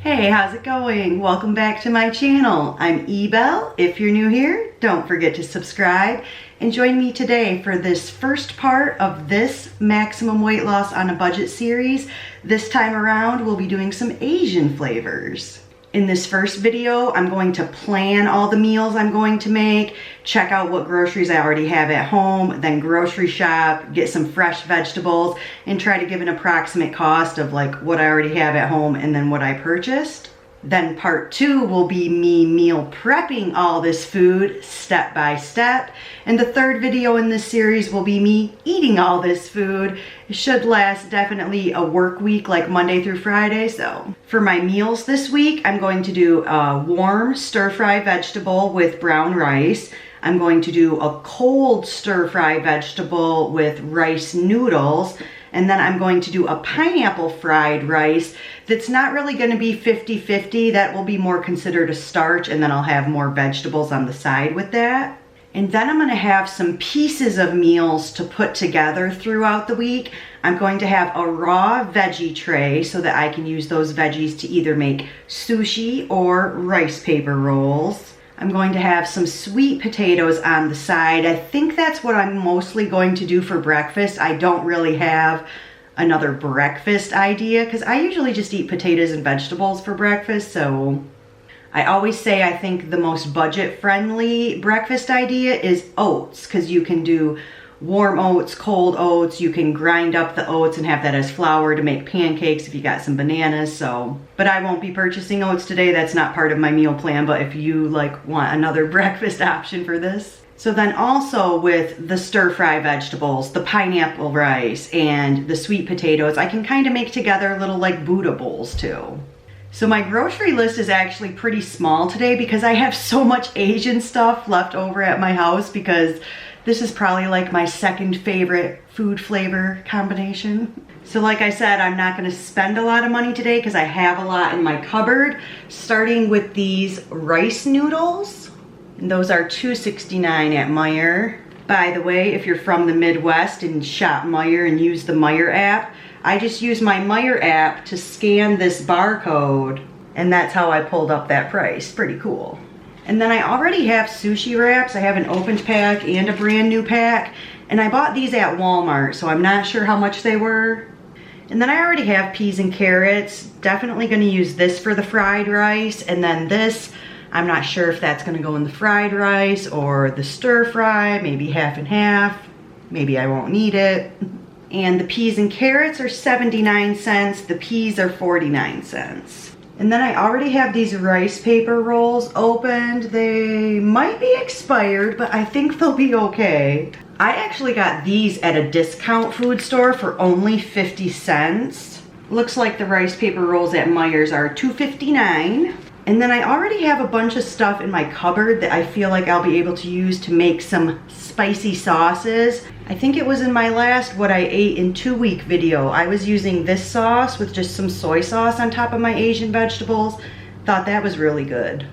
Hey, how's it going? Welcome back to my channel. I'm Ebel. If you're new here, don't forget to subscribe and join me today for this first part of this Maximum Weight Loss on a Budget series. This time around, we'll be doing some Asian flavors. In this first video, I'm going to plan all the meals I'm going to make, check out what groceries I already have at home, then grocery shop, get some fresh vegetables, and try to give an approximate cost of like what I already have at home and then what I purchased. Then part 2 will be me meal prepping all this food step by step. And the third video in this series will be me eating all this food. It should last definitely a work week, like Monday through Friday. So for my meals this week, I'm going to do a warm stir-fry vegetable with brown rice. I'm going to do a cold stir-fry vegetable with rice noodles. And then I'm going to do a pineapple fried rice that's not really going to be 50-50. That will be more considered a starch, and then I'll have more vegetables on the side with that. And then I'm going to have some pieces of meals to put together throughout the week. I'm going to have a raw veggie tray so that I can use those veggies to either make sushi or rice paper rolls. I'm going to have some sweet potatoes on the side. I think that's what I'm mostly going to do for breakfast. I don't really have another breakfast idea because I usually just eat potatoes and vegetables for breakfast. So I always say I think the most budget-friendly breakfast idea is oats, because you can do warm oats, cold oats. You can grind up the oats and have that as flour to make pancakes if you got some bananas. But I won't be purchasing oats today. That's not part of my meal plan. But if you want another breakfast option for this. So then also with the stir-fry vegetables, the pineapple rice, and the sweet potatoes, I can kind of make together little like Buddha bowls too. So my grocery list is actually pretty small today because I have so much Asian stuff left over at my house, because this is probably like my second favorite food flavor combination. So like I said, I'm not gonna spend a lot of money today because I have a lot in my cupboard, starting with these rice noodles. And those are $2.69 at Meijer. By the way, if you're from the Midwest and shop Meijer and use the Meijer app, I just use my Meijer app to scan this barcode, and that's how I pulled up that price. Pretty cool. And then I already have sushi wraps. I have an opened pack and a brand new pack. And I bought these at Walmart, so I'm not sure how much they were. And then I already have peas and carrots. Definitely gonna use this for the fried rice. And then this, I'm not sure if that's gonna go in the fried rice or the stir fry, maybe half and half. Maybe I won't need it. And the peas and carrots are 79 cents. The peas are 49 cents. And then I already have these rice paper rolls opened. They might be expired, but I think they'll be okay. I actually got these at a discount food store for only 50 cents. Looks like the rice paper rolls at Meijer's are $2.59. And then I already have a bunch of stuff in my cupboard that I feel like I'll be able to use to make some spicy sauces. I think it was in my last what I ate in 2 week video. I was using this sauce with just some soy sauce on top of my Asian vegetables. Thought that was really good.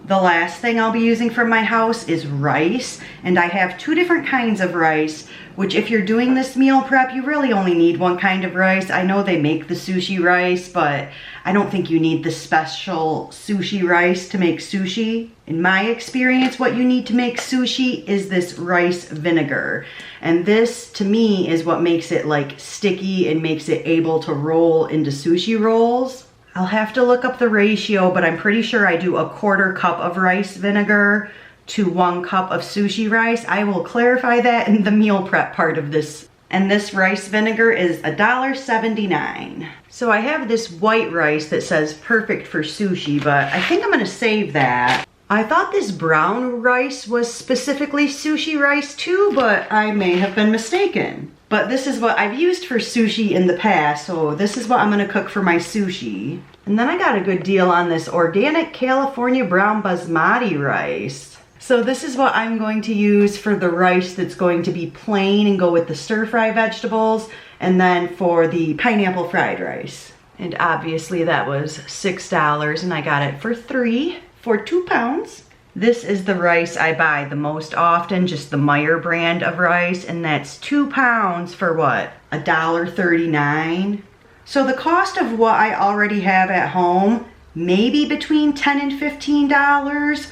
The last thing I'll be using from my house is rice, and I have 2 different kinds of rice, which if you're doing this meal prep, you really only need one kind of rice. I know they make the sushi rice, but I don't think you need the special sushi rice to make sushi. In my experience, what you need to make sushi is this rice vinegar. And this, to me, is what makes it like sticky and makes it able to roll into sushi rolls. I'll have to look up the ratio, but I'm pretty sure I do 1/4 cup of rice vinegar to 1 cup of sushi rice. I will clarify that in the meal prep part of this. And this rice vinegar is $1.79. So I have this white rice that says perfect for sushi, but I think I'm gonna save that. I thought this brown rice was specifically sushi rice too, but I may have been mistaken. But this is what I've used for sushi in the past, so this is what I'm gonna cook for my sushi. And then I got a good deal on this organic California brown basmati rice. So this is what I'm going to use for the rice that's going to be plain and go with the stir-fry vegetables, and then for the pineapple fried rice. And obviously that was $6, and I got it for 3 for 2 pounds. This is the rice I buy the most often, just the Meijer brand of rice, and that's 2 pounds for what? $1.39. So the cost of what I already have at home maybe between $10 and $15.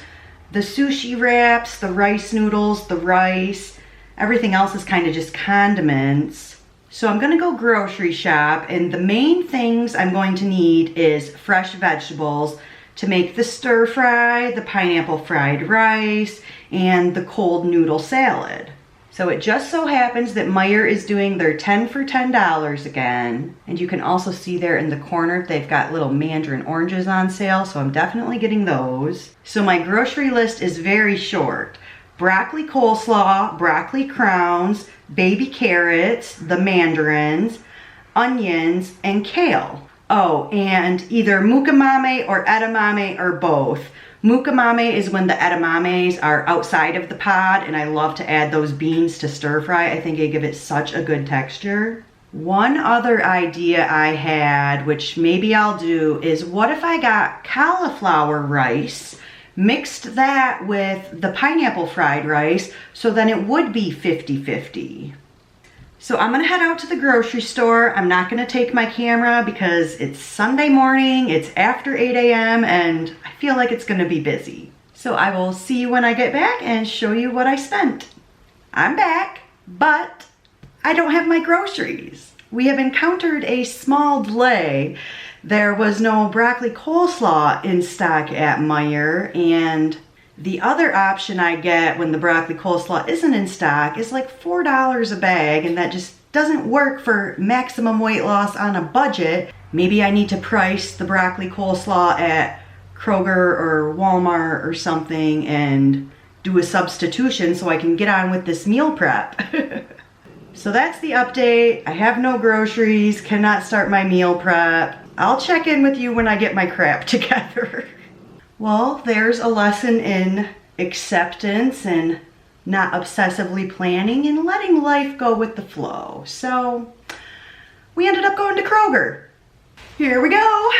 The sushi wraps, the rice noodles, the rice, everything else is kind of just condiments. So I'm gonna go grocery shop, and the main things I'm going to need is fresh vegetables to make the stir fry, the pineapple fried rice, and the cold noodle salad. So it just so happens that Meijer is doing their 10 for $10 again. And you can also see there in the corner, they've got little mandarin oranges on sale, so I'm definitely getting those. So my grocery list is very short. Broccoli coleslaw, broccoli crowns, baby carrots, the mandarins, onions, and kale. Oh, and either mukamame or edamame or both. Mukamame is when the edamames are outside of the pod, and I love to add those beans to stir fry. I think they give it such a good texture. One other idea I had, which maybe I'll do, is what if I got cauliflower rice, mixed that with the pineapple fried rice, so then it would be 50-50. So I'm gonna head out to the grocery store. I'm not gonna take my camera because it's Sunday morning, it's after 8 a.m. and I feel like it's gonna be busy. So I will see you when I get back and show you what I spent. I'm back, but I don't have my groceries. We have encountered a small delay. There was no broccoli coleslaw in stock at Meijer, and the other option I get when the broccoli coleslaw isn't in stock is like $4 a bag, and that just doesn't work for maximum weight loss on a budget. Maybe I need to price the broccoli coleslaw at Kroger or Walmart or something and do a substitution so I can get on with this meal prep. So that's the update. I have no groceries, cannot start my meal prep. I'll check in with you when I get my crap together. Well, there's a lesson in acceptance and not obsessively planning and letting life go with the flow. So we ended up going to Kroger. Here we go.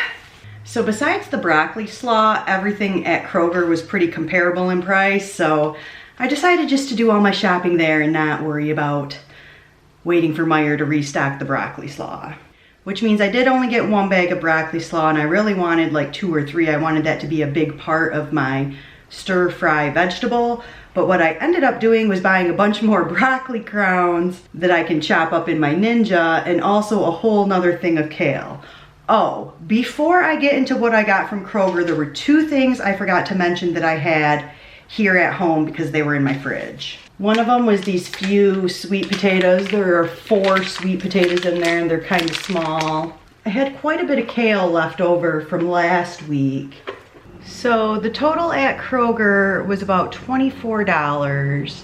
So besides the broccoli slaw, everything at Kroger was pretty comparable in price. So I decided just to do all my shopping there and not worry about waiting for Meijer to restock the broccoli slaw. Which means I did only get one bag of broccoli slaw, and I really wanted like 2 or 3. I wanted that to be a big part of my stir fry vegetable. But what I ended up doing was buying a bunch more broccoli crowns that I can chop up in my Ninja, and also a whole nother thing of kale. Oh, before I get into what I got from Kroger, there were 2 things I forgot to mention that I had here at home because they were in my fridge. One of them was these few sweet potatoes. There are 4 sweet potatoes in there and they're kind of small. I had quite a bit of kale left over from last week. So the total at Kroger was about $24.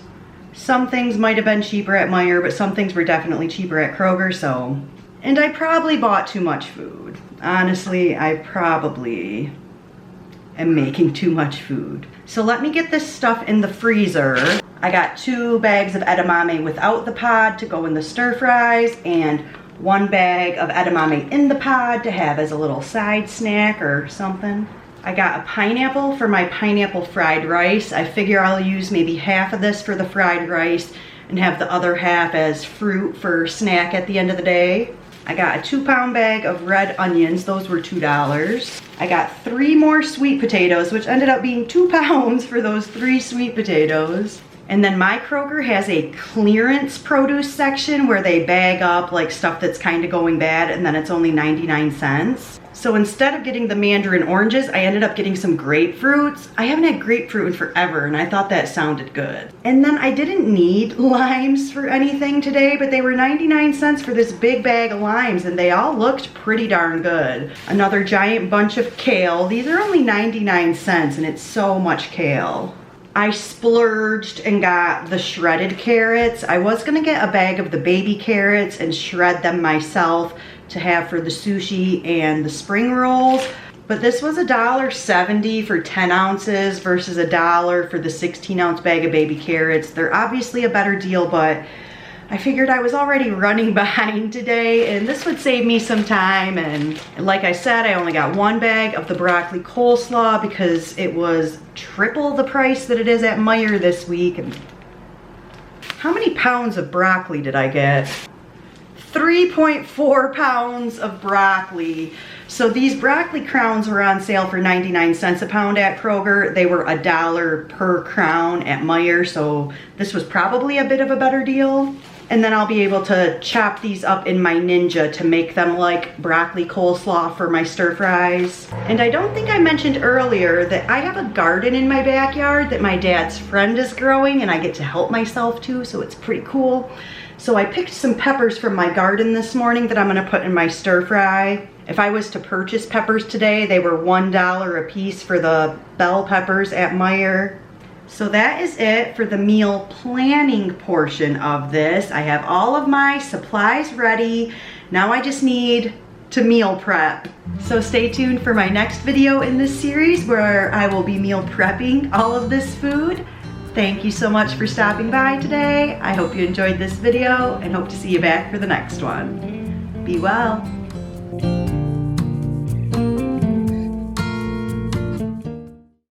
Some things might have been cheaper at Meijer, but some things were definitely cheaper at Kroger, so. And I probably bought too much food. Honestly, I probably am making too much food. So let me get this stuff in the freezer. I got 2 bags of edamame without the pod to go in the stir fries, and 1 bag of edamame in the pod to have as a little side snack or something. I got a pineapple for my pineapple fried rice. I figure I'll use maybe half of this for the fried rice and have the other half as fruit for snack at the end of the day. I got a 2-pound bag of red onions. Those were $2. I got 3 more sweet potatoes, which ended up being 2 pounds for those 3 sweet potatoes. And then my Kroger has a clearance produce section where they bag up like stuff that's kind of going bad, and then it's only 99 cents. So instead of getting the mandarin oranges, I ended up getting some grapefruits. I haven't had grapefruit in forever, and I thought that sounded good. And then I didn't need limes for anything today, but they were 99 cents for this big bag of limes, and they all looked pretty darn good. Another giant bunch of kale. These are only 99 cents, and it's so much kale. I splurged and got the shredded carrots. I was gonna get a bag of the baby carrots and shred them myself to have for the sushi and the spring rolls, but this was $1.70 for 10 ounces versus $1 for the 16-ounce bag of baby carrots. They're obviously a better deal, but I figured I was already running behind today and this would save me some time. And like I said, I only got 1 bag of the broccoli coleslaw because it was triple the price that it is at Meijer this week. And how many pounds of broccoli did I get? 3.4 pounds of broccoli. So these broccoli crowns were on sale for 99 cents a pound at Kroger. They were $1 per crown at Meijer, so this was probably a bit of a better deal. And then I'll be able to chop these up in my Ninja to make them like broccoli coleslaw for my stir fries. And I don't think I mentioned earlier that I have a garden in my backyard that my dad's friend is growing and I get to help myself to, so it's pretty cool. So I picked some peppers from my garden this morning that I'm gonna put in my stir fry. If I was to purchase peppers today, they were $1 a piece for the bell peppers at Meijer. So that is it for the meal planning portion of this. I have all of my supplies ready. Now I just need to meal prep. So stay tuned for my next video in this series where I will be meal prepping all of this food. Thank you so much for stopping by today. I hope you enjoyed this video and hope to see you back for the next one. Be well.